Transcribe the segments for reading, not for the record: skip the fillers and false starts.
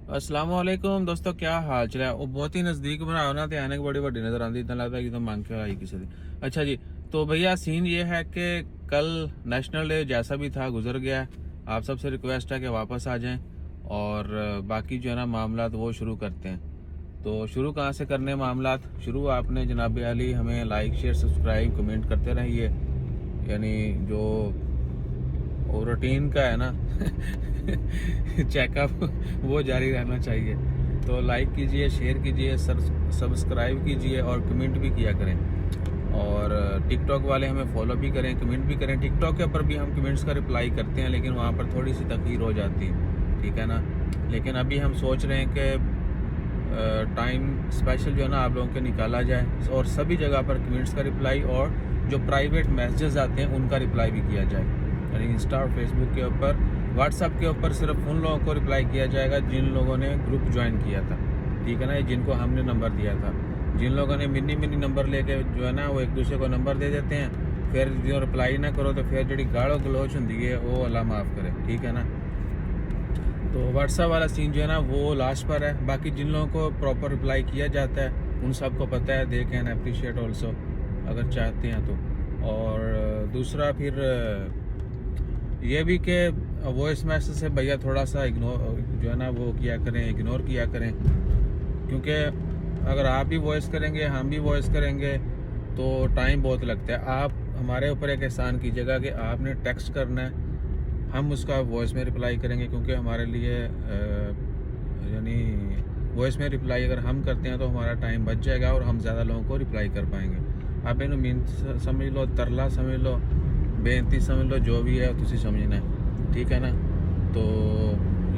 अस्सलाम वालेकुम दोस्तों, क्या हाल चाल है। वो बहुत ही नज़दीक बनाओ ना तो ऐनक बड़ी बड़ी नज़र आती, इतना लगता है कि तो मांग के आई किसी की। अच्छा जी, तो भैया सीन ये है कि कल नेशनल डे जैसा भी था गुजर गया है। आप सबसे रिक्वेस्ट है कि वापस आ जाएं और बाकी जो है ना मामलात वो शुरू करते हैं। तो शुरू कहाँ से करने मामलात शुरू, आपने जनाब अली हमें लाइक शेयर सब्सक्राइब कमेंट करते रहिए, यानी जो वो रूटीन का है ना चेकअप वो जारी रहना चाहिए। तो लाइक कीजिए, शेयर कीजिए, सब्सक्राइब कीजिए और कमेंट भी किया करें। और टिकटॉक वाले हमें फॉलो भी करें, कमेंट भी करें। टिकटॉक के ऊपर भी हम कमेंट्स का रिप्लाई करते हैं, लेकिन वहाँ पर थोड़ी सी तखीर हो जाती है, ठीक है ना। लेकिन अभी हम सोच रहे हैं कि टाइम स्पेशल जो है ना आप लोगों के निकाला जाए और सभी जगह पर कमेंट्स का रिप्लाई और जो प्राइवेट मैसेजेस आते हैं उनका रिप्लाई भी किया जाए। यानी इंस्टा और फेसबुक के ऊपर, व्हाट्सएप के ऊपर सिर्फ उन लोगों को रिप्लाई किया जाएगा जिन लोगों ने ग्रुप ज्वाइन किया था, ठीक है ना, जिनको हमने नंबर दिया था। जिन लोगों ने मिनी मिनी नंबर लेके जो है ना वो एक दूसरे को नंबर दे देते हैं, फिर जो रिप्लाई ना करो तो फिर जी गाड़ो गलोच होती है वो अल्लाह माफ़ करे, ठीक है ना। तो व्हाट्सएप वाला सीन जो है ना वो लास्ट पर है। बाकी जिन लोगों को प्रॉपर रिप्लाई किया जाता है उन सबको पता है, दे कैन अप्रिशिएट ऑल्सो अगर चाहते हैं तो। और दूसरा फिर ये भी कि वॉइस मैसेज से भैया थोड़ा सा इग्नोर जो है ना वो किया करें, इग्नोर किया करें, क्योंकि अगर आप भी वॉइस करेंगे हम भी वॉइस करेंगे तो टाइम बहुत लगता है। आप हमारे ऊपर एक एहसान कीजिएगा कि आपने टेक्स्ट करना है, हम उसका वॉइस में रिप्लाई करेंगे, क्योंकि हमारे लिए यानी वॉइस में रिप्लाई अगर हम करते हैं तो हमारा टाइम बच जाएगा और हम ज़्यादा लोगों को रिप्लाई कर पाएंगे। आप इन मिन्नत समझ लो, तरला समझ लो, बेनती समझ लो, जो भी है तुसी समझना है, ठीक है ना। तो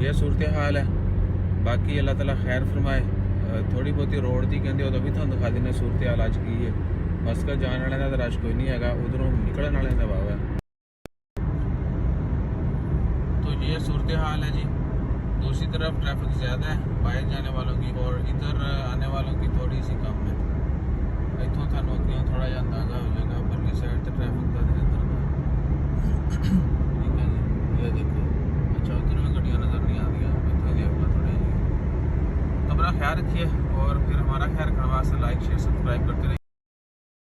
ये सूरत हाल है। बाकी अल्लाह ताला खैर फरमाए। थोड़ी बहुत रोड दी कहते हो तो भी तुम दिखा देने सूरत हाल अज की है। बस का जाने वाले का रश कोई नहीं है, उधरों निकलने वाले का वाव है। तो ये सूरत हाल है जी। दूसरी तरफ ट्रैफिक ज़्यादा है बाहर जाने वालों की और इधर आने वालों की थोड़ी सी कम है। इतों थानू अगे थोड़ा जहा अंदाजा हो जाएगा, परली साइड तो ट्रैफिक का इधर का ठीक है जी। ये देखो, अच्छा उधर में गड्डियाँ नज़र नहीं आ रही, इतने देखना थोड़ी जी। तो अपना ख्याल रखिए और फिर हमारा ख्याल रखने वास्ते लाइक शेयर सब्सक्राइब करते रहिए।